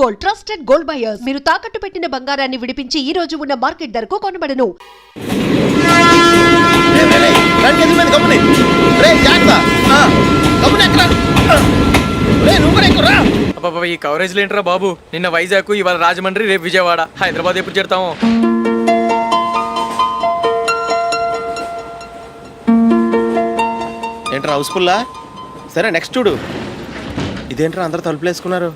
Gold, trusted gold buyers. మీరు తాకట్టు పెట్టిన బంగారాన్ని విడిపించి ఈ రోజు ఉన్న మార్కెట్ ధరకు కొనబడను. ఈ కవరేజ్ లేంట్రా బాబు. నిన్న వైజాగ్, ఇవాళ రాజమండ్రి, రేపు విజయవాడ, హైదరాబాద్ ఎప్పుడు చేరుతాము? ఏంట్రా హౌస్ఫుల్లా? సరే నెక్స్ట్ చూడు. ఇదేంట్రా అందరూ తలుపులు వేసుకున్నారు?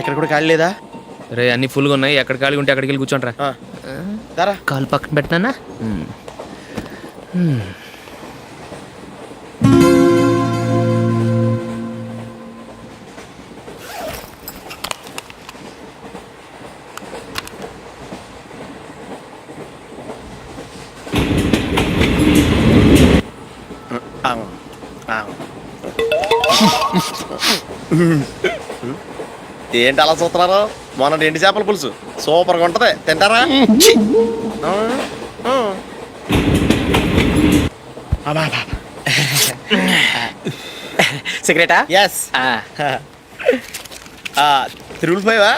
ఎక్కడ కూడా ఖాళీ లేదా? రే అన్ని ఫుల్గా ఉన్నాయి. ఎక్కడ ఖాళీ ఉంటే అక్కడికి వెళ్ళి కూర్చోండిరా. దారా కాలు పక్కన పెట్టినా. ఏంటి అలా చూస్తున్నారు? మొన్న ఎండి చేపల పులుసు సూపర్గా ఉంటది, తింటారా? సిగరెటా? ఎస్. 355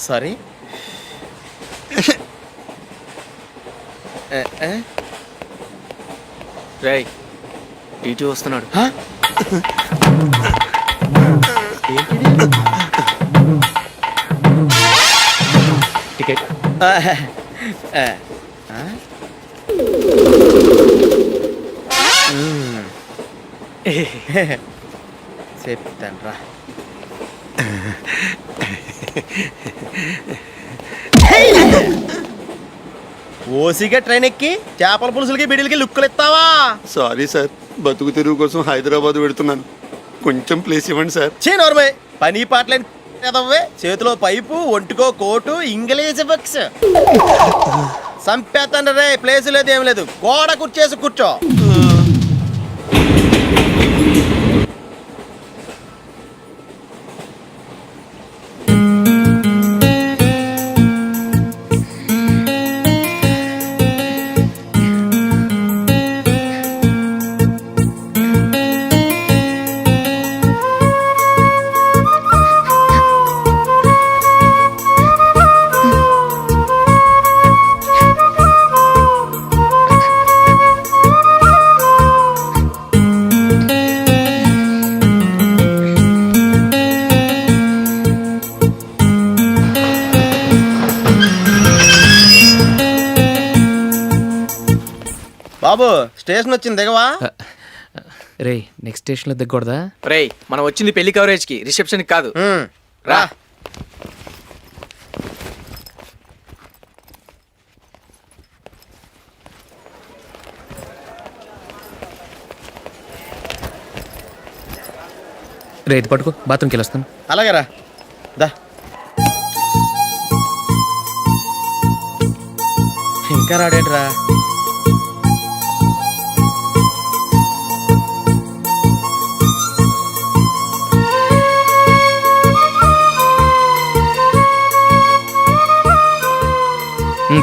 సారీ. రేయ్ టీటీ వస్తున్నాడు. టికెట్. చెప్తాను రా. ఓసిగా ట్రైన్ ఎక్కి చేపల పులుసులకి బిడిలకి లుక్కులు ఇస్తావా? సారీ సార్, బతుకు తెరువు కోసం హైదరాబాద్ పెడుతున్నాను, కొంచెం ప్లేస్ ఇవ్వండి సార్. నోర్మే, పని పాటలేని ఎదవ్వే. చేతిలో పైపు, ఒంటికో కోటు, ఇంగ్లీష్ బుక్స్. సంపేతండ్రి రే, ప్లేస్ లేదు ఏం లేదు, గోడ కుర్చేసి కూర్చో. బాబు స్టేషన్ వచ్చింది, దిగవా? రే నెక్స్ట్ స్టేషన్ లో దిగకూడదా? రే మనం వచ్చింది పెళ్లి కవరేజ్ కి, రిసెప్షన్ కాదు. రా. రే ఇది పట్టుకో, బాత్రూమ్కి వెళ్ళొస్తాను. అలాగే రా. దా. ఇంకా రాడేంట్రా?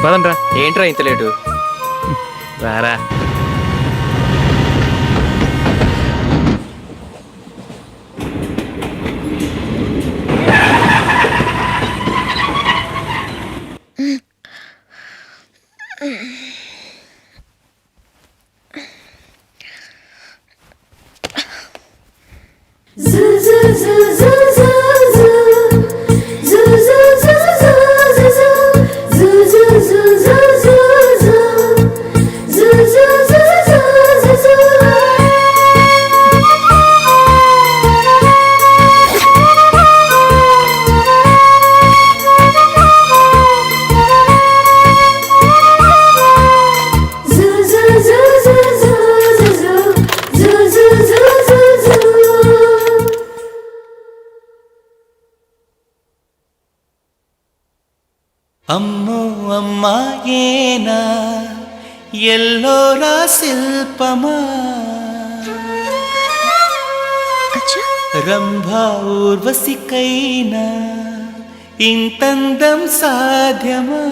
పదండ్రా. ఏంట్రా ఇంత లేటు? రారా. అమ్మో అమ్మాయేనా ఎల్లోరా శిల్పమా రంభా ఊర్వశికైనా ఇంతందం సాధ్యమా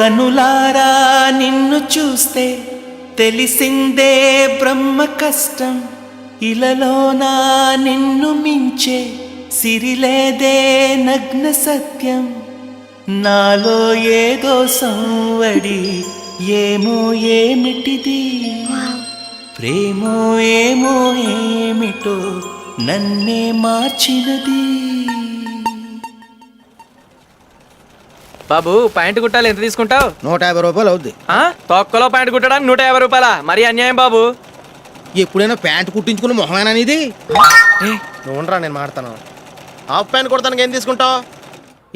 కనులారా నిన్ను చూస్తే తెలిసిందే బ్రహ్మ కష్టం ఇలలోనా నిన్ను మించే సిరిలేదే నగ్న సత్యం నాలో ఏదో సంవడి ఏమో ఏమిటిది ప్రేమో ఏమో ఏమిటో నన్నే మార్చినది బాబు ప్యాంట్ కుట్టాలి ఎంత తీసుకుంటావు? 150 రూపాయలు అవుద్ది. తొక్కలో ప్యాంట్ కుట్టడానికి 150 రూపాయల? మరి అన్యాయం బాబు. ఎప్పుడైనా ప్యాంట్ కుట్టించుకుని మొహమేనా ఇది? నువ్వురా నేను మాడతాను. హాఫ్ ప్యాంట్ కుడతానికి ఏం తీసుకుంటావు?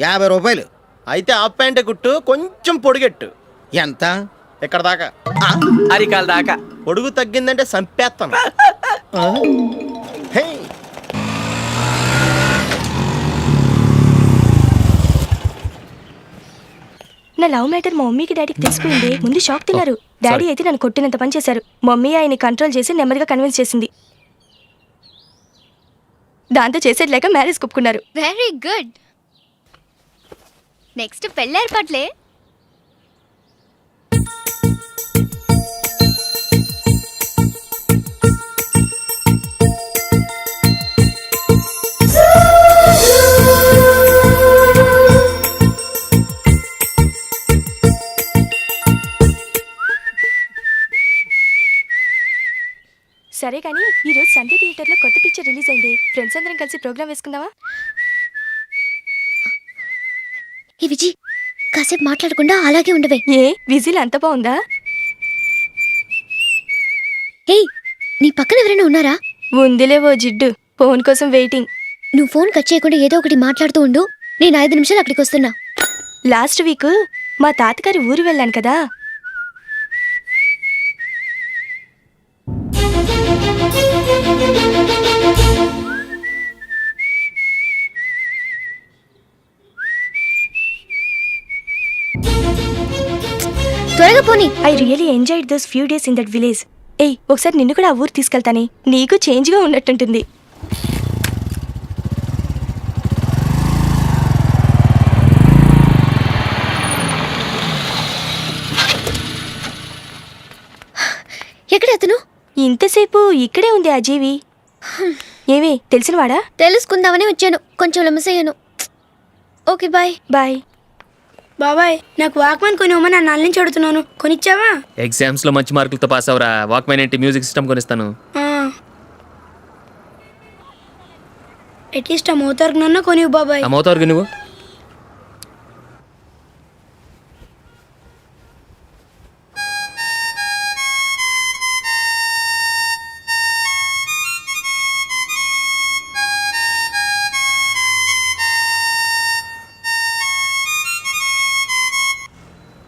50 రూపాయలు. అయితే హాఫ్ ప్యాంటే కుట్టు, కొంచెం పొడిగెట్టు. ఎంత? ఎక్కడ దాకా? అరికాల దాకా. పొడుగు తగ్గిందంటే సంపేస్తాను. హే నా లవ్ మ్యాటర్ మా మమ్మీకి డాడీకి తెలిసిపోయింది. ముందు షాక్ తిన్నారు. డాడీ అయితే నన్ను కొట్టినంత పని చేశారు. మమ్మీ ఆయన్ని కంట్రోల్ చేసి నెమ్మదిగా కన్విన్స్ చేసింది. దాంతో చేసేది లేక మ్యారేజ్ ఒప్పుకున్నారు. Very good. నెక్స్ట్ పెళ్ళి ఏర్పాట్లే. సరే కానీ ఈరోజు సండే థియేటర్లో కొత్త పిక్చర్ రిలీజ్ అయింది. ఫ్రెండ్స్ అందరం కలిసి ప్రోగ్రామ్ వేసుకుందామా? ఈ విజి కాసేపు మాట్లాడకుండా అలాగే ఉండవే. ఏ విజిల్ అంత బాగుందా? హే, నీ పక్కన ఎవరైనా ఉన్నారా? ఉందిలే ఓ జిడ్డు. ఫోన్ కోసం వెయిటింగ్. నువ్వు ఫోన్ కట్ చేయకుండా ఏదో ఒకటి మాట్లాడుతూ ఉండు. నేను 5 నిమిషాలు అక్కడికి వస్తున్నా. లాస్ట్ వీక్ మా తాతగారి ఊరు వెళ్ళాను కదా. త్వరగా పోనీ. I really enjoyed those few days in that village. ఏయ్, ఒకసారి నిన్ను కూడా ఆ ఊరు తీసుకెళ్తానే. నీకు చేంజ్గా ఉన్నట్టుంటుంది. ఎక్కడ అతను? ఇంతసేపు ఇక్కడే ఉంది ఆ జీవి. ఏవే తెలిసినవాడా? తెలుసుకుందామని వచ్చాను. కొంచెం లెమసయ్యాను. Okay bye. బాయ్. బాబాయ్, నాకు వాక్మెన్ కొనివ్వమని నా నుంచి అడుగుతున్నాను. కొనిచ్చావా? ఎగ్జామ్స్ లో మంచి మార్కులతో పాస్ అవరా. వాక్మెన్ ఏంటి, మ్యూజిక్ సిస్టమ్ కొనిస్తాను. అట్లీస్ట్ ఆ మోతార్కు నన్ను కొనివ్వు బాబాయ్. ఆ మోతారుగా నువ్వు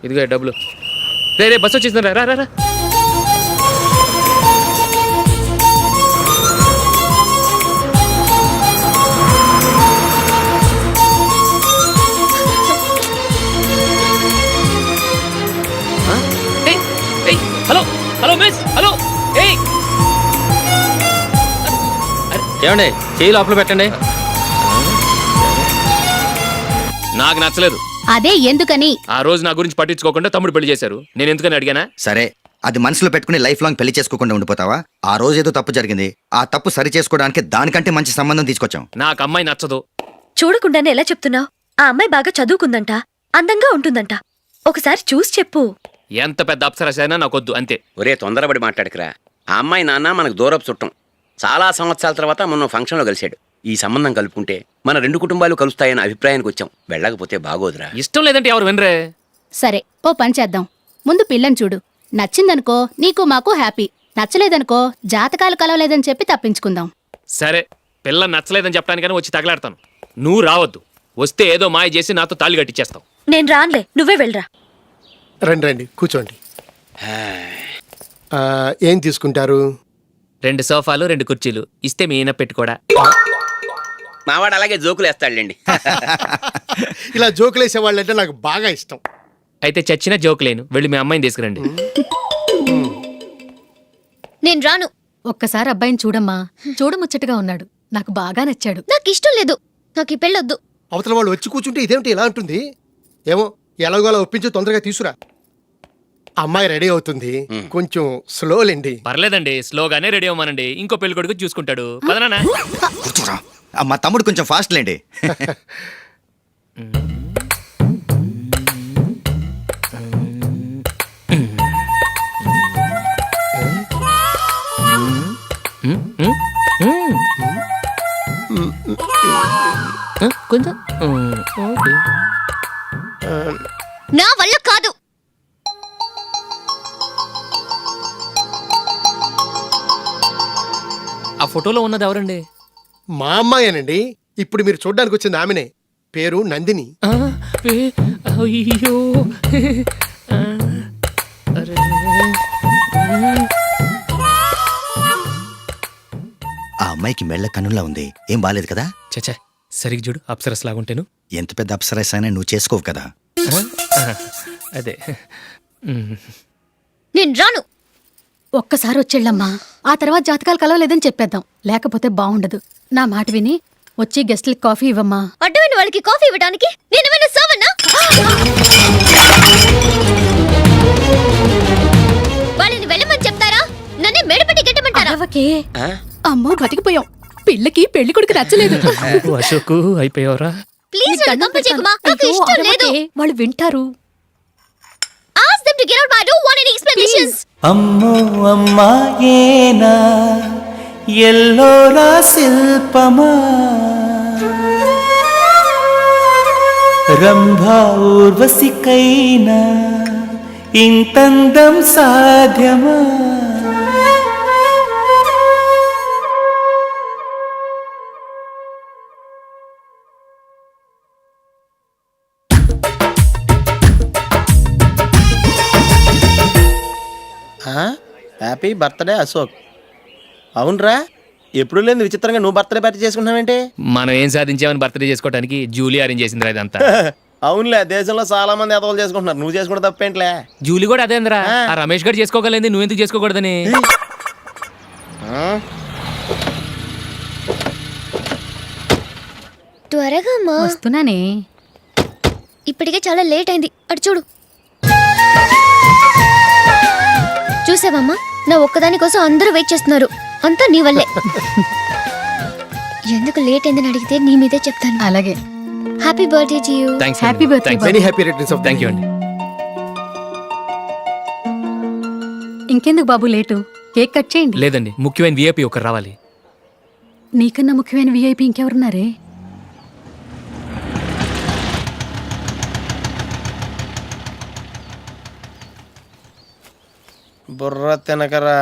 ఇదిగో డబ్బులు. రే రే బస్ వచ్చేసింది. రా రా రా. Hello hello miss. హలో. ఏమండి చేయి లోపల పెట్టండి. నాకు నచ్చలేదు. అదే ఎందుకని? ఆ రోజు నా గురించి పట్టించుకోకుండా తమ్ముడు పెళ్లి చేశారు. నేను ఎందుకని అడిగానా? సరే, అది మనసులో పెట్టుకుని లైఫ్ లాంగ్ పెళ్లి చేసుకోకుండా ఉండిపోతావా? ఆ రోజు ఏదో తప్పు జరిగింది. ఆ తప్పు సరి చేసుకోవడానికి దానికంటే మంచి సంబంధం తీసుకొచ్చాం. నాకు అమ్మాయి నచ్చదు. చూడకుండానే ఎలా చెప్తున్నావు? ఆ అమ్మాయి బాగా చదువుకుందంట, అందంగా ఉంటుందంట. ఒకసారి చూసి చెప్పు. ఎంత పెద్ద అప్సరస అయినా నాకొద్దు అంతే. ఒరే తొందరపడి మాట్లాడకురా. ఆ అమ్మాయి నాన్న మనకు దూరపు చుట్టం. చాలా సంవత్సరాల తర్వాత మొన్న ఫంక్షన్లో కలిశాడు. ఈ సంబంధం కలుపుకుంటే మన 2 కుటుంబాలు కలుస్తాయన్న అభిప్రాయానికి వచ్చాం. వెళ్ళకపోతే బాగోదురా. ఇష్టం లేదంటే ఎవరు వినరే. సరే, ఓ పని చేద్దాం. ముందు పిల్లని చూడు. నచ్చిందనుకో నీకు మాకు హ్యాపీ. నచ్చలేదనుకో జాతకాలు కలవలేదని చెప్పి తప్పించుకుందాం. సరే, పిల్ల నచ్చలేదని చెప్పడానికని వచ్చి తగలాడతాను. నువ్వు రావద్దు. వస్తే ఏదో మాయ చేసి నాతో తాళి కట్టించేస్తావు. నేను రాన్లే, నువ్వే వెళ్ళరా. రండి రండి కూర్చోండి. ఏం తీసుకుంటారు? 2 సోఫాలు 2 కుర్చీలు ఇస్తే మీ ఈయన పెట్టుకోడా. మావాడు అలాగే జోకులు వేస్తాడులేండి. ఇలా జోకులేసే వాళ్ళంటే నాకు బాగా ఇష్టం. అయితే చచ్చిన జోకులేను. వెళ్ళి మీ అమ్మాయిని తీసుకురండి. నేను రాను. ఒక్కసారి అబ్బాయిని చూడమ్మా. చూడముచ్చటగా ఉన్నాడు. నాకు బాగా నచ్చాడు. నాకు ఇష్టం లేదు, నాకు ఈ పెళ్ళొద్దు. అవతల వాళ్ళు వచ్చి కూర్చుంటే ఇదేమిటి ఇలా ఉంటుంది? ఏమో ఎలాగో అలా ఒప్పించి తొందరగా తీసురా. అమ్మాయి రెడీ అవుతుంది, కొంచెం స్లో లేండి. పర్లేదండి, స్లోగానే రెడీ అవ్వమానండి. ఇంకో పెళ్లి కొడుకు చూసుకుంటాడు. పదనా? కూర్చోరా. మా తమ్ముడు కొంచెం ఫాస్ట్ లేండి. కొంచెం నా వల్ల కాదు. ఆ ఫోటోలో ఉన్నది ఎవరండి? మా అమ్మాయేనండి. ఇప్పుడు మీరు చూడడానికి వచ్చింది ఆమెనే. పేరు నందిని. అయ్యో, ఆ అమ్మాయికి మెళ్ళ కన్నులా ఉంది. ఏం బాలేదు కదా? చచ్చా, సరిగ్గా చూడు, అప్సరస్ లాగుంటేను. ఎంత పెద్ద అప్సరస్ అయినా నువ్వు చేసుకోవు కదా. అదే. నేను రాను. ఒక్కసారి వచ్చేళ్ళమ్మా, ఆ తర్వాత జాతకాలు కలవలేదని చెప్పేద్దాం, లేకపోతే బాగుండదు. నా మాట విని వచ్చి గెస్ట్లకి కాఫీ ఇవ్వమ్మా. అడ్డమైన వాళ్ళకి కాఫీ ఇవ్వడానికి నేనేమైనా సోమన్నా? వాళ్ళని వెళ్ళమని చెప్తారా, నన్నే మేడపట్టి గెట్టమంటారా? అరవకే. అమ్మో బతికిపోయాం. పిల్లకి పెళ్లి కొడుకు నచ్చలేదు. అశోక్ అయిపోయావరా? ప్లీజ్ నన్ను పంపించేకుమా, నాకు అయ్యో, ఇష్టం లేదు. అరవకే, వాళ్ళు వింటారు. Ask them to get out, but I don't want any explanations. అమ్మో అమ్మాయేనా ఎల్లోరా శిల్పమా, రంభా ఊర్వశికైనా ఇంతందం సాధ్యమా? Happy birthday Ashok. అవునరా, ఎప్పుడు లేదు విచిత్రంగా నువ్వు బర్త్డే పార్టీ చేసుకుంటున్నావేంటి? మనం ఏం సాధించామని బర్త్డే చేసుకోవడానికి జూలీ అరేంజ్ చేసిందిరా ఇదంతా. అవునులే, దేశంలో చాలా మంది ఎదవలు చేసుకుంటున్నారు, నువ్వు చేసుకుంటే తప్పేంట్లే. జూలీ కూడా అదేంద్రా. ఆ రమేష్ గారు చేసుకోగలేదు, నువ్వెందుకు చేసుకోకూడదని. త్వరగా అమ్మా, వస్తున్నానే. ఇప్పటికే చాలా లేట్ అయింది. అటు చూడు. చూసావమ్మా, నా ఒక్కదాని కోసం అందరూ వెయిట్ చేస్తున్నారు. అంతా నీ వల్లే. ఎందుకు లేట్ అయిందని అడిగితే నీ మీదే చెప్తాను. అలాగే. Happy birthday to you. Thanks. Happy birthday. Very happy returns of thank you అండి. ఇంకెందుకు బాబు లేటు, కేక్ కట్ చేయండి. లేదండి, ముఖ్యమైన విఐపి ఒకరు రావాలి. నీకన్నా ముఖ్యమైన విఐపి ఇంకెవరున్నారే? బుర్ర తినకరా.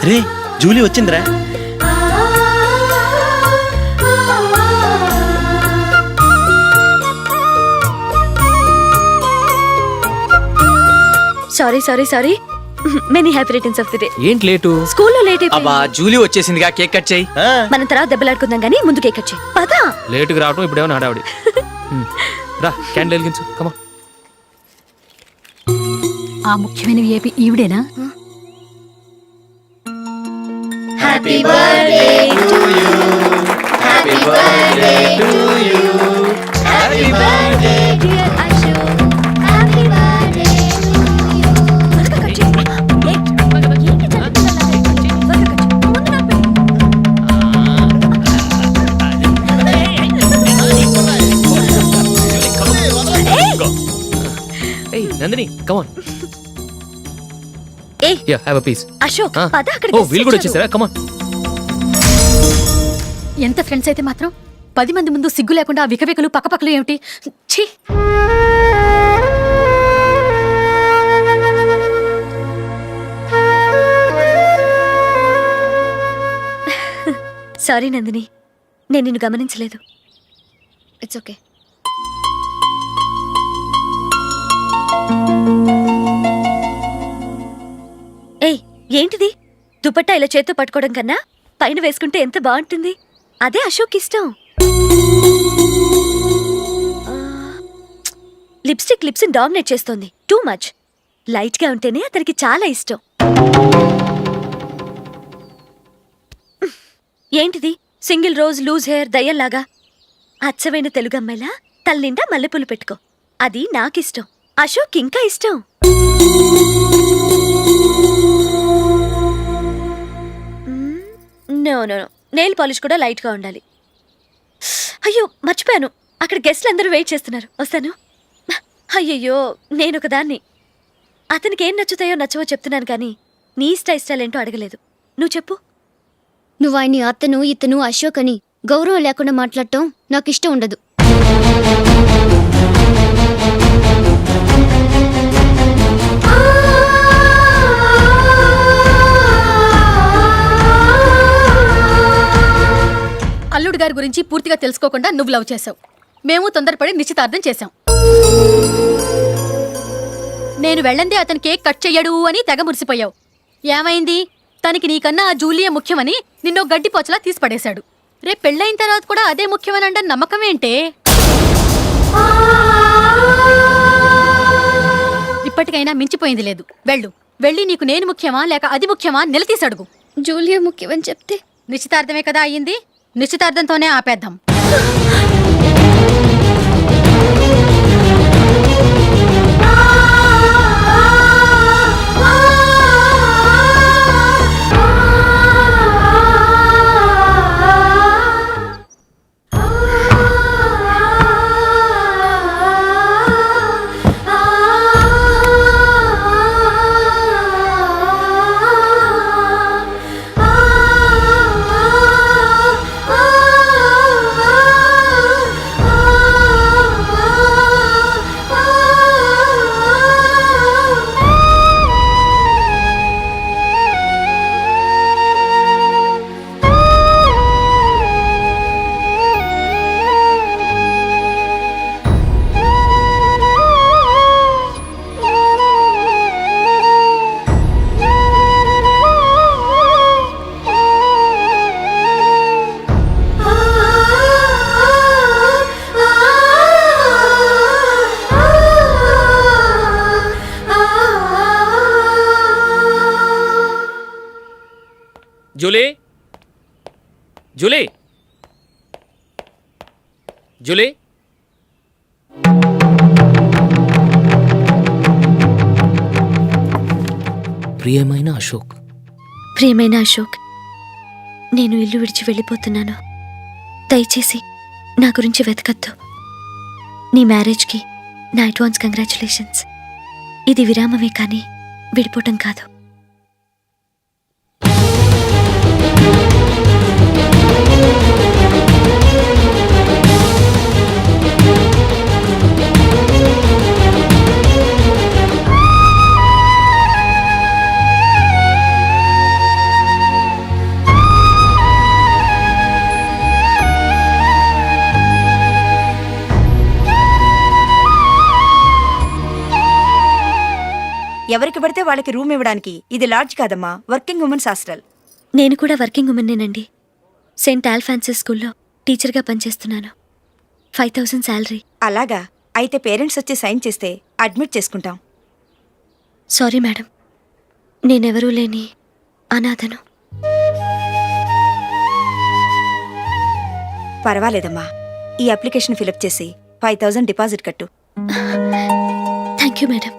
రే, జూలీ వచ్చిందిరా. Sorry sorry sorry, many happy returns of the day. ఏంటి లేటు? స్కూల్లో లేట్ అబ్బా, జూలీ వచ్చేసిందిగా, కేక్ కట్ చేయి. మనం తర్వాత దెబ్బలాడుకుందాం గానీ ముందు కేక్ కట్ చేయి. పదా. లేటుగా రావటం ఇప్పుడేమో నాడావిడి. రా, క్యాండిల్ వెలిగించు. కమా. ఆ ముఖ్యమైన విఐపి ఈవిడేనా? Happy birthday to you. Happy birthday to you. Happy birthday dear Ashok. Happy birthday to you. త్వరగా కట్ చేయి. ఏంటి జరుగుతుందలా? త్వరగా కట్ చేయి. ముందు నాకు పెట్టు. ఏయ్ నందిని, కమ్ ఆన్. ఏయ్, yeah, have a piece. Ashok పద, అక్కడ ఓ, వీళ్ళు కూడా వచ్చేసారా? Come on. ఎంత ఫ్రెండ్స్ అయితే మాత్రం 10 మంది ముందు సిగ్గు లేకుండా ఆ వికవికలు పక్కపక్కలు ఏమిటి? ఛీ. సారీ నందిని, నేను నిన్ను గమనించలేదు. It's okay. ఏయ్, ఏంటిది? దుపట్టా ఇలా చేత్తో పట్టుకోవడం కన్నా పైన వేసుకుంటే ఎంత బాగుంటుంది. అదే అశోక్ ఇష్టం. లిప్స్టిక్ లిప్స్ డామినేట్ చేస్తోంది. Too much. లైట్ గా ఉంటేనే అతనికి చాలా ఇష్టం. ఏంటిది సింగిల్ రోజ్ లూజ్ హెయిర్ దయ్యంలాగా? అచ్చమైన తెలుగు అమ్మాయిలా తల్లిండా మల్లెపూలు పెట్టుకో. అది నాకిష్టం, అశోక్ ఇంకా ఇష్టం. No no no, nail polish కూడా లైట్గా ఉండాలి. అయ్యో మర్చిపోయాను, అక్కడ గెస్ట్లు అందరూ వెయిట్ చేస్తున్నారు, వస్తాను. అయ్యయ్యో నేనొక దాన్ని. అతనికి ఏం నచ్చుతాయో నచ్చవో చెప్తున్నాను కానీ నీ ఇష్టాలేంటో అడగలేదు. నువ్వు చెప్పు. నువ్వు ఆయన్ని అతను ఇతను అశోక్ అని గౌరవం లేకుండా మాట్లాడటం నాకు ఇష్టం ఉండదు. అల్లుడు గారి గురించి పూర్తిగా తెలుసుకోకుండా నువ్వు లవ్ చేసావు. మేము తొందరపడి నిశ్చితార్థం చేశాం. నేను వెళ్ళందే అతను కేక్ కట్ చెయ్యడు అని తెగ మురిసిపోయావు. ఏమైంది? తనకి నీకన్నా ఆ జూలియే ముఖ్యమని నిన్నో గడ్డిపోచలా తీసి పడేశాడు. రేపు పెళ్ళైన తర్వాత కూడా అదే ముఖ్యమని అంటే నమ్మకం ఏంటే? ఇప్పటికైనా మించిపోయింది లేదు. వెళ్ళి నీకు నేను ముఖ్యమా లేక అది ముఖ్యమా నిలదీసి అడుగు. జూలియా ముఖ్యమని చెప్తే నిశ్చితార్థమే కదా అయ్యింది, నిశ్చితార్థంతోనే ఆపేద్దాం. Julie, Julie, Julie. ప్రియమైన అశోక్, ప్రియమైన అశోక్, నేను ఇల్లు విడిచి వెళ్ళిపోతున్నాను. దయచేసి నా గురించి వెతకద్దు. నీ మ్యారేజ్కి నా అడ్వాన్స్ కంగ్రాచులేషన్స్. ఇది విరామమే కానీ విడిపోవటం కాదు. ఎవరికి పడితే వాళ్ళకి రూమ్ ఇవ్వడానికి ఇది లాడ్జ్ కాదమ్మా, వర్కింగ్ ఉమెన్స్ హాస్టల్. నేను కూడా వర్కింగ్ ఉమెన్నేనండి. సెయింట్ ఆల్ఫాన్సెస్ స్కూల్లో టీచర్గా పనిచేస్తున్నాను. 5000 శాలరీ. అలాగా? అయితే పేరెంట్స్ వచ్చి సైన్ చేస్తే అడ్మిట్ చేసుకుంటాం. సారీ మేడం, నేనెవరూ లేని అనాథను. పర్వాలేదమ్మా, ఈ అప్లికేషన్ ఫిలప్ చేసి 5000 డిపాజిట్ కట్టు. Thank you madam.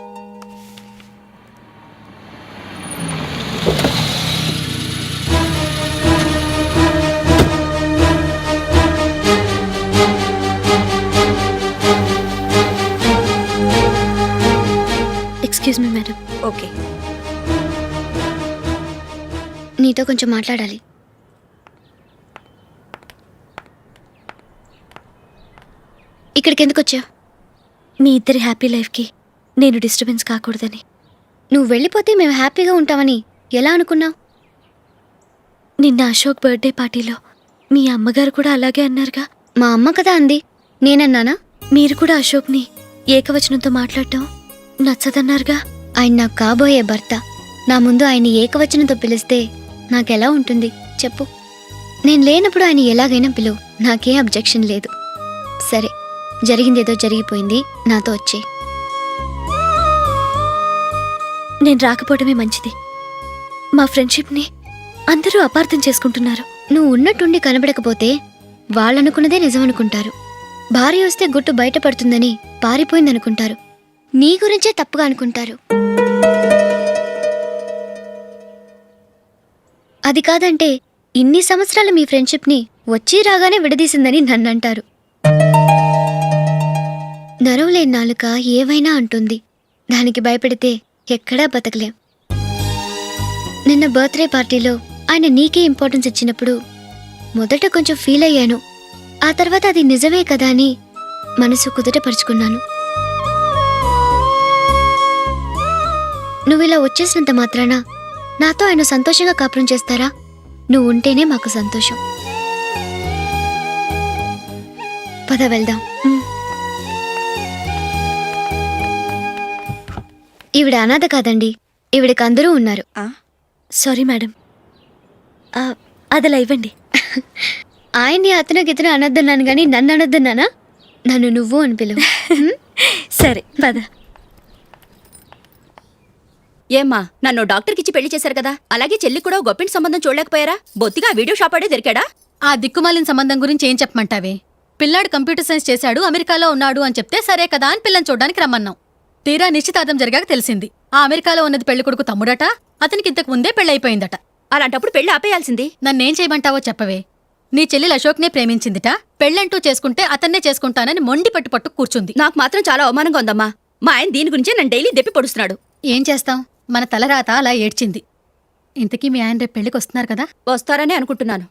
Excuse me madam. Okay. నీతో కొంచెం మాట్లాడాలి. ఇక్కడికి ఎందుకు వచ్చావు? మీ ఇద్దరి హ్యాపీ లైఫ్కి నేను డిస్టర్బెన్స్ కాకూడదని. నువ్వు వెళ్ళిపోతే మేము హ్యాపీగా ఉంటామని ఎలా అనుకున్నావు? నిన్న అశోక్ బర్త్డే పార్టీలో మీ అమ్మగారు కూడా అలాగే అన్నారుగా. మా అమ్మ కదా అంది, నేనన్నానా? మీరు కూడా అశోక్ని ఏకవచనంతో మాట్లాడటం నచ్చదన్నారుగా. ఆయన నాకు కాబోయే భర్త. నా ముందు ఆయన ఏకవచనంతో పిలిస్తే నాకెలా ఉంటుంది చెప్పు? నేను లేనప్పుడు ఆయన ఎలాగైనా పిలువు, నాకేం అబ్జెక్షన్ లేదు. సరే, జరిగిందేదో జరిగిపోయింది, నాతో వచ్చే. నేను రాకపోవడమే మంచిది. మా ఫ్రెండ్షిప్ని అందరూ అపార్థం చేసుకుంటున్నారు. నువ్వు ఉన్నట్టుండి కనబడకపోతే వాళ్ళనుకున్నదే నిజమనుకుంటారు. భార్య వస్తే గుట్టు బయటపడుతుందని పారిపోయిందనుకుంటారు. నీ గురించే తప్పుగా అనుకుంటారు. అది కాదంటే ఇన్ని సంవత్సరాలు మీ ఫ్రెండ్షిప్ని వచ్చి రాగానే విడదీసిందని నన్నంటారు. నరవలేని నాలుక ఏవైనా అంటుంది. దానికి భయపడితే ఎక్కడా బతకలేం. నిన్న బర్త్డే పార్టీలో ఆయన నీకే ఇంపార్టెన్స్ ఇచ్చినప్పుడు మొదట కొంచెం ఫీల్ అయ్యాను. ఆ తర్వాత అది నిజమే కదా అని మనసు కుదుటపరుచుకున్నాను. నువ్విలా వచ్చేసినంత మాత్రాన నాతో ఆయన సంతోషంగా కాపురం చేస్తారా? నువ్వు ఉంటేనే మాకు సంతోషం. పద వెళ్దాం. ఈవిడ అనాథ కాదండి, ఈవిడకి అందరూ ఉన్నారు. సారీ మేడం, అదలా ఇవ్వండి. ఆయన్ని అతను అనొద్దన్నాను గాని నన్ను అనొద్దన్నానా? నన్ను నువ్వు అని పిలువు. సరే పద. ఏమ్మా, నన్ను డాక్టర్కి ఇచ్చి పెళ్లి చేశారు కదా, అలాగే చెల్లి కూడా గొప్పింటి సంబంధం చూడలేకపోయారా? బొత్తిగా వీడియో షాప్ ఆడే దొరికాడా? ఆ దిక్కుమాలిన సంబంధం గురించి ఏం చెప్పమంటావే? పిల్లాడు కంప్యూటర్ సైన్స్ చేశాడు, అమెరికాలో ఉన్నాడు అని చెప్తే సరే కదా అని పిల్లని చూడడానికి రమ్మన్నాం. తీరా నిశ్చితార్థం జరిగాక తెలిసింది ఆ అమెరికాలో ఉన్నది పెళ్లి కొడుకు తమ్ముడట, అతనికి ఇంతకు ముందే పెళ్ళైపోయిందట. అలాంటప్పుడు పెళ్లి ఆపేయాల్సింది. నన్నేం చేయమంటావో చెప్పవే. నీ చెల్లెలు అశోక్నే ప్రేమించిందిట, పెళ్ళంటూ చేసుకుంటే అతన్నే చేసుకుంటానని మొండి పట్టు కూర్చుంది. నాకు మాత్రం చాలా అవమానంగా ఉందమ్మా. మా ఆయన దీని గురించే నన్ను డైలీ దెప్పి పొడుస్తున్నాడు. ఏం చేస్తాం, మన తలరాత అలా ఏడ్చింది. ఇంతకీ మీ ఆయన రేపు పెళ్లికి వస్తున్నారు కదా? వస్తారని అనుకుంటున్నాను.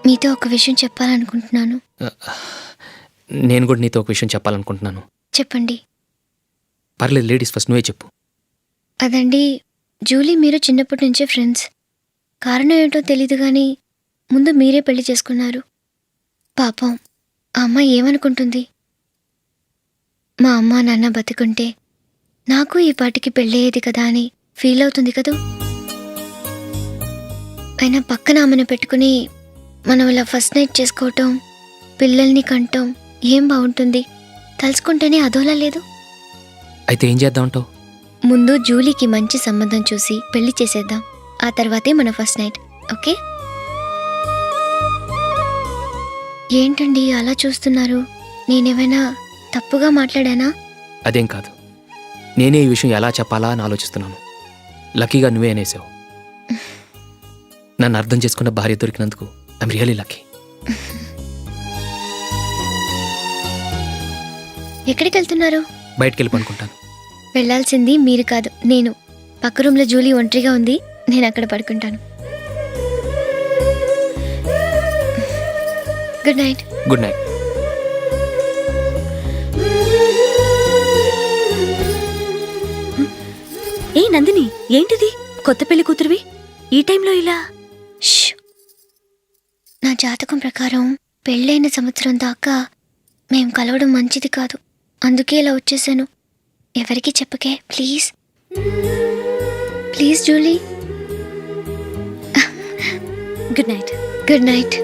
మీతో ఒక విషయం చెప్పాలనుకుంటున్నాను. నేను కూడా నీతో ఒక విషయం చెప్పాలనుకుంటున్నాను. చెప్పండి. పర్లేదు, లేడీస్ ఫస్ట్, నువ్వే చెప్పు. అదండి, జూలీ మీరు చిన్నప్పటి నుంచే ఫ్రెండ్స్. కారణం ఏంటో తెలీదు కానీ ముందు మీరే పెళ్లి చేసుకున్నారు. పాపం ఆ అమ్మాయి ఏమనుకుంటుంది? మా అమ్మ నాన్న బతికుంటే నాకు ఈ పాటికి పెళ్ళయ్యేది కదా అని ఫీల్ అవుతుంది కదూ. అయినా పక్కన ఆమెను పెట్టుకుని మనం ఇలా ఫస్ట్ నైట్ చేసుకోవటం, పిల్లల్ని కంటాం ఏం బాగుంటుంది? తలుచుకుంటేనే అదోలా లేదు. అయితే ఏం చేద్దామంటావు? ముందు జూలీకి మంచి సంబంధం చూసి పెళ్లి చేసేద్దాం. ఆ తర్వాతే మన ఫస్ట్ నైట్. ఓకే? ఏంటండి అలా చూస్తున్నారు? నేనేమైనా తప్పుగా మాట్లాడానా? అదేం కాదు, నేనే ఈ విషయం ఎలా చెప్పాలా అని ఆలోచిస్తున్నాను. లక్కీగా నువ్వే అనేసావు. నన్ను అర్థం చేసుకున్న భార్య దొరికినందుకు ఐమ్ రియలీ లక్కీ. ఎక్కడికి వెళ్తున్నారు? బయటికి వెళ్ళి పడుకుంటాను. వెళ్ళాల్సింది మీరు కాదు, నేను. పక్క రూమ్లో జూలీ ఒంటరిగా ఉంది, నేను అక్కడ పడుకుంటాను. Good night. Good night. ఏ నందిని, ఏంటిది? కొత్త పెళ్లి కూతురువి ఈ టైంలో ఇలా? నా జాతకం ప్రకారం పెళ్ళైన సంవత్సరం దాకా మేం కలవడం మంచిది కాదు, అందుకే ఇలా వచ్చేసాను. ఎవరికి చెప్పకే please. Please Julie. Good night. Good night.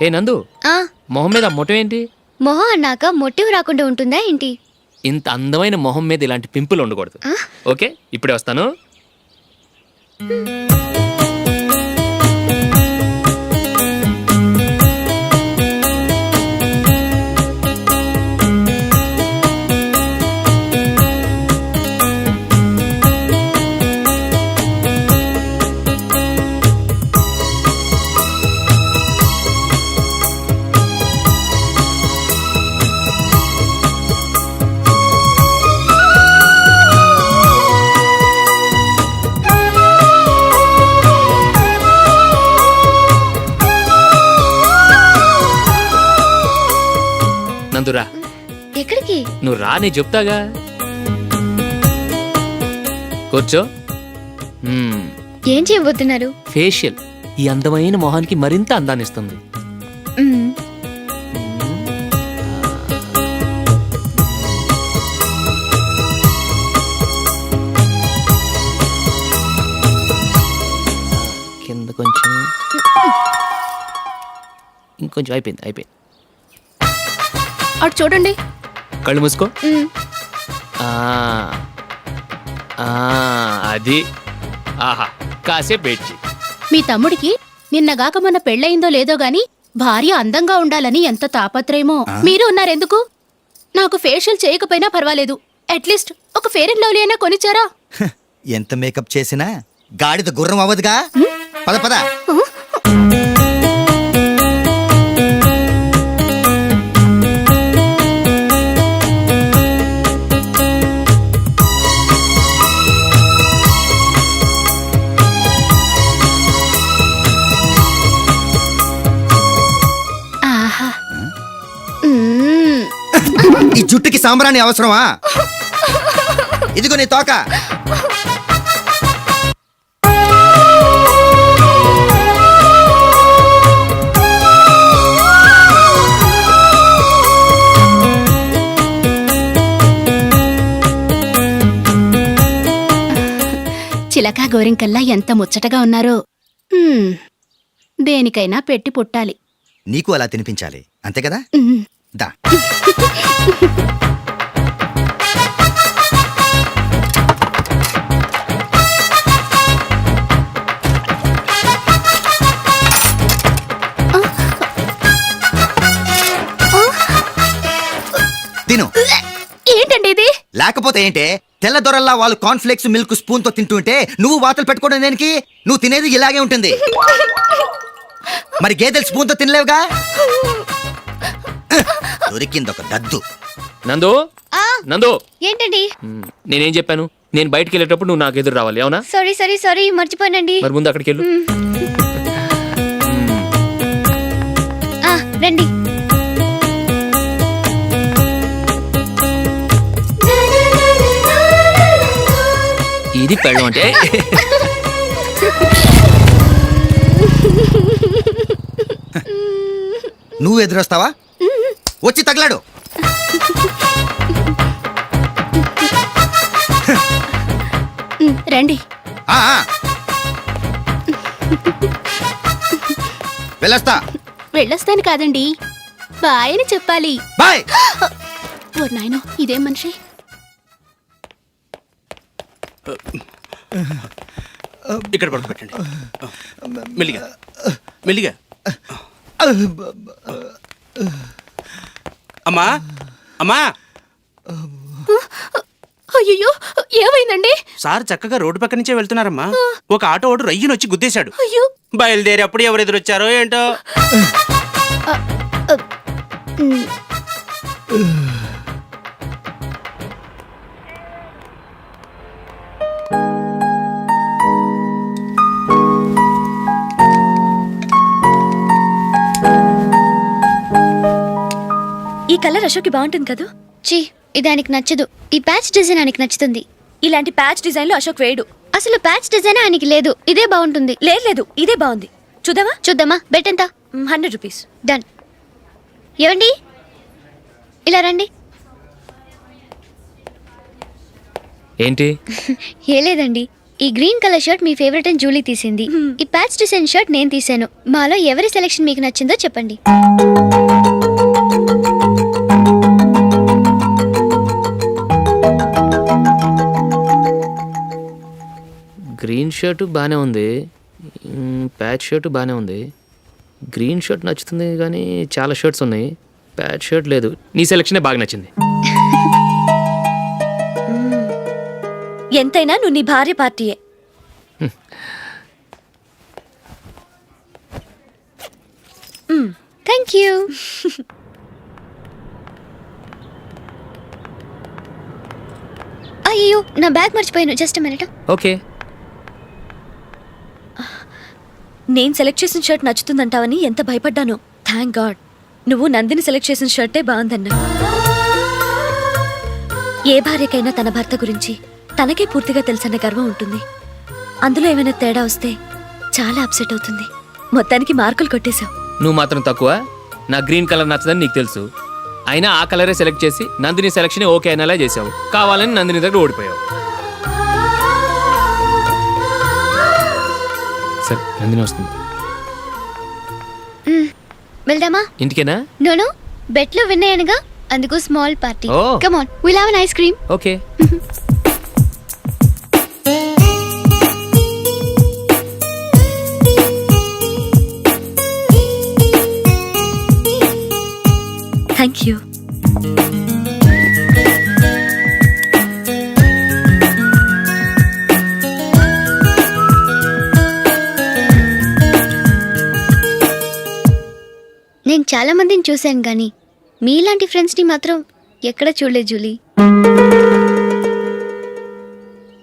ఏ నందు, మొహం మీద మొట్టం ఏంటి? మొహం అన్నాక మొటివ్ రాకుండా ఉంటుందా ఏంటి? ఇంత అందమైన మొహం మీద ఇలాంటి పింపుల్ ఉండకూడదు. ఓకే, ఇప్పుడే వస్తాను. మందురా. ఎక్కడికి? నువ్వు రా, నేను చెప్తాగా. కూర్చో. ఏం చేయబోతున్నారు? ఫేషియల్ ఈ అందమైన మొహానికి మరింత అందాన్నిస్తుంది. మ్మ్. కింద కొంచెం, ఇంకొంచెం. అయిపోయింది. అటు చూడండి. కళ్ళు మూసుకో. మ్మ్. ఆ, అది. ఆహా, కాసేపు వెయిట్ చెయ్యి. మీ తమ్ముడికి నిన్నగాక మొన్న పెళ్ళయిందో లేదో గాని భార్య అందంగా ఉండాలని ఎంత తాపత్రయమో. మీరు ఉన్నారెందుకు? నాకు ఫేషియల్ చేయకపోయినా పర్వాలేదు, అట్లీస్ట్ ఒక ఫేర్ అండ్ లవ్లీ అయినా కొనిచ్చారా? ఎంత మేకప్ చేసినా గాడిద గుర్రం అవ్వదుగా. పద పద. ఆహా. మ్మ్. ఈ జుట్టుకి సాంబ్రాణి అవసరమా? ఇదిగో నీ తోక. చిలకా గోరింకల్లా ఎంత ముచ్చటగా ఉన్నారో. దేనికైనా పెట్టి పుట్టాలి. నీకు అలా తినిపించాలి, అంతే కదా? మ్మ్. దా. తిను. ఏంటండి ఇది? లేకపోతే ఏంటే, తెల్ల దొరల్లా వాళ్ళు కాన్ఫ్లెక్స్ మిల్క్ స్పూన్ తో తింటుంటే నువ్వు వాతలు పెట్టుకోవడం దేనికి? నువ్వు తినేది ఇలాగే ఉంటుంది. మరి గేదెలు స్పూన్ తో తినలేవుగా. దొరికింది ఒక దద్దు. నందు, ఆ, నందు. ఏంటండి? నేనేం చెప్పాను? నేను బయటికి వెళ్ళేటప్పుడు నువ్వు నాకు ఎదురు రావాలి, అవునా? సారీ మర్చిపోయానండి. మరి ముందు అక్కడికి వెళ్ళు. ఆ, రండి. ఇది పెళ్ళం అంటే. నువ్వు ఎదురొస్తావా? వచ్చి తగలాడు. రండి. ఆ, ఆ. వెళ్ళొస్తా. వెళ్ళొస్తాను కాదండి, బాయ్ అని చెప్పాలి. బాయ్. ఓ నాయనో, ఇదేం మనిషి? ఇక్కడ పడుకోబెట్టండి. మెల్లిగా మెల్లిగా. అమ్మా అమ్మా. అయ్యో, ఏమైందండి? సార్ చక్కగా రోడ్డు పక్క నుంచే వెళ్తున్నారమ్మా. ఒక ఆటో ఓడు రయ్యను వచ్చి గుద్దేశాడు. అయ్యో. బయలుదేరి అప్పుడు ఎవరు ఎదురొచ్చారో ఏంటో. ఈ కలర్ అశోక్కి బాగుంటుంది కదా? చి, ఇది ఆయనకి నచ్చదు. ఈ ప్యాచ్ డిజైన్ ఆయనకి నచ్చుతుంది. ఇలాంటి ప్యాచ్ డిజైన్లు అశోక్ వేయడు. అసలు ప్యాచ్ డిజైన్ ఆయనకి లేదు. ఇదే బాగుంటుంది. లేదు, ఇదే బాగుంది. చూద్దామా? బెట్ ఎంత? 100 రూపీస్. డన్. ఏవండి, ఇలా రండి. ఏంటి? ఏ లేదండి, ఈ గ్రీన్ కలర్ షర్ట్ మీ ఫేవరెట్ అని జూలీ తీసింది. ఈ ప్యాచ్ డిజైన్ షర్ట్ నేను తీసాను. మాలో ఎవరి సెలెక్షన్ మీకు నచ్చిందో చెప్పండి. గ్రీన్ షర్టు బాగానే ఉంది, ప్యాచ్ షర్టు బాగానే ఉంది. గ్రీన్ షర్ట్ నచ్చుతుంది కానీ చాలా షర్ట్స్ ఉన్నాయి, ప్యాచ్ షర్ట్ లేదు. నీ సెలెక్షనే బాగా నచ్చింది. ఎంతైనా నువ్వు నీ భార్య పార్టీయే. Thank you. అయ్యో, నా బ్యాగ్ మర్చిపోయాను. Just minute. ఓకే. నేను సెలెక్ట్ చేసిన షర్ట్ నచ్చుతుందంటావని ఎంత భయపడ్డాను. థ్యాంక్ గాడ్ నువ్వు నందిని సెలెక్ట్ చేసిన షర్టే బాగుందన్నా. ఏ భార్యకైనా తన భర్త గురించి తనకే పూర్తిగా తెలుసన్న గర్వం ఉంటుంది. అందులో ఏమైనా తేడా వస్తే చాలా అప్సెట్ అవుతుంది. మొత్తానికి మార్కులు కొట్టేశావు. నువ్వు మాత్రం తక్కువ. నా గ్రీన్ కలర్ నచ్చదని నీకు తెలుసు, అయినా ఆ కలరే సెలెక్ట్ చేసి నందిని సెలెక్షన్ ఓకే అయినలా చేసావు. కావాలని నందిని దగ్గర ఓడిపోయావు. సరే, నందిని వస్తుంది. వెళ్దామా? ఇంటికేనా? నోను, బెట్లో విన్నాయనగా, అందుకు స్మాల్ పార్టీ. ఓ. Come on, will have an ice cream. Okay. Thank you. నేను చాలా మందిని చూశాను గాని మీలాంటి ఫ్రెండ్స్ ని మాత్రం ఎక్కడ చూడలేదు జూలీ.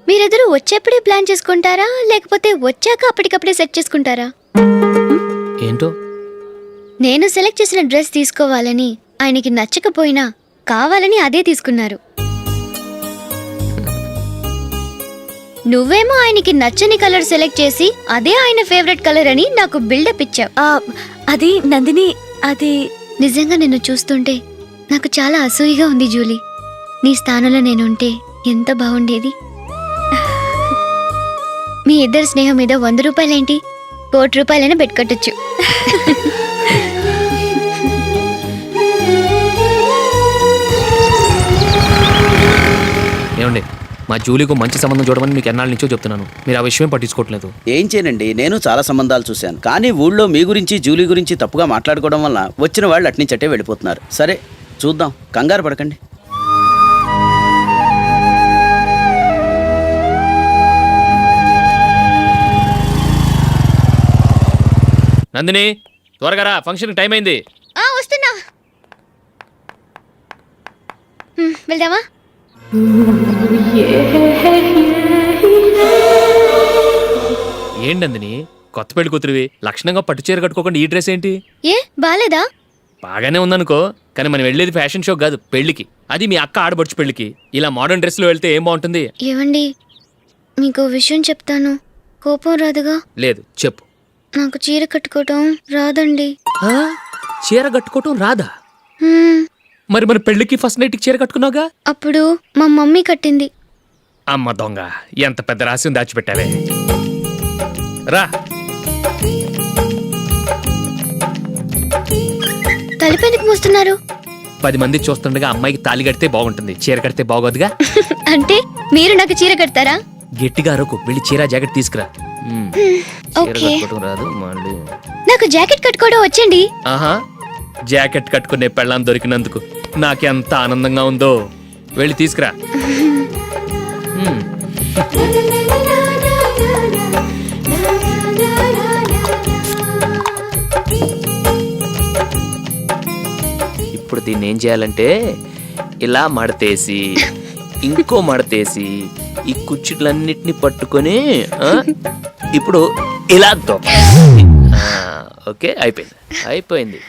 మీరెదరూ వచ్చేప్పుడే ప్లాన్ చేసుకుంటారా, లేకపోతే వచ్చాక అప్పటికప్పుడే సెట్ చేసుకుంటారా? ఏంటో? నేను సెలెక్ట్ చేసిన డ్రెస్ తీసుకోవాలని ఆయనకి నచ్చకపోయినా కావాలని అదే తీసుకున్నారు. నువ్వేమో ఆయనకి నచ్చని కలర్ సెలెక్ట్ చేసి అదే ఆయన ఫేవరెట్ కలర్ అని నాకు బిల్డప్ ఇచ్చావు. అది నందిని, అది నిజంగా నిన్ను చూస్తుంటే నాకు చాలా అసూయగా ఉంది జూలీ. నీ స్థానంలో నేనుంటే ఎంత బాగుండేది. మీ ఇద్దరు స్నేహం మీద 100 రూపాయలేంటి, 1 కోటి రూపాయలైనా పెట్టుకట్టొచ్చు. ఏమండి, మా జూలీకు మంచి సంబంధం చూడమని మీకు ఎన్నాళ్ళ నుంచో చెప్తున్నాను, మీరు ఆ విషయం పట్టించుకోవట్లేదు. ఏం చేయనండి, నేను చాలా సంబంధాలు చూశాను. కానీ ఊళ్ళో మీ గురించి జూలీ గురించి తప్పుగా మాట్లాడుకోవడం వల్ల వచ్చిన వాళ్ళు అట్నుంచటే వెళ్ళిపోతున్నారు. సరే చూద్దాం, కంగారు పడకండి. నందిని, త్వరగా రా, ఫంక్షన్ టైం అయింది. వస్తున్నా. వెళ్దామా? ఏంటి నందిని, కొత్త పెళ్లి కూతురివి, లక్షణంగా పట్టు చీర కట్టుకోకుండా ఈ డ్రెస్ ఏంటి? ఏ బాలేదా? బాగానే ఉందనుకో, కానీ మనం వెళ్ళేది ఫ్యాషన్ షో కాదు, పెళ్లికి. అది మీ అక్క ఆడబడుచు పెళ్లికి. ఇలా మోడర్న్ డ్రెస్ లో వెళ్తే ఏం బాగుంటుంది? ఏవండి, మీకు విషయం చెప్తాను, కోపం రాదుగా? లేదు, చెప్పు. నాకు చీర కట్టుకోవటం రాదండి. చీర కట్టుకోవటం రాదా? హ్మ్, మరి మన పెళ్లికి ఫస్ట్ నైట్ చీర కట్టుకున్నావుగా? అప్పుడు మా మమ్మీ కట్టింది. అమ్మ దొంగ, ఎంత పెద్ద రహస్యం దాచిపెట్టావే. రా. తలుపెందుకు మూస్తున్నారు? 10 మంది చూస్తుండగా అమ్మాయికి తాళి కడితే బాగుంటుంది, చీర కడితే బాగోదుగా. అంటే మీరు నాకు చీర కడతారా? గట్టిగా అరకు, వెళ్ళి చీర జాకెట్ తీసుకురా. చీర ఓకే. కట్టుకోవటం రాదు మళ్ళీ. నాకు జాకెట్ కట్టుకోవడం వచ్చండి. ఆహా, జాకెట్ కట్టుకునే పెళ్ళాం దొరికినందుకు నాకెంత ఆనందంగా ఉందో. వెళ్ళి తీసుకురా. ఇప్పుడు దీన్ని ఏం చేయాలంటే, ఇలా మడతేసి ఇంకో మడతేసి ఈ కుర్చీలన్నిటిని పట్టుకొని ఇప్పుడు ఇలా ఓకే, అయిపోయింది.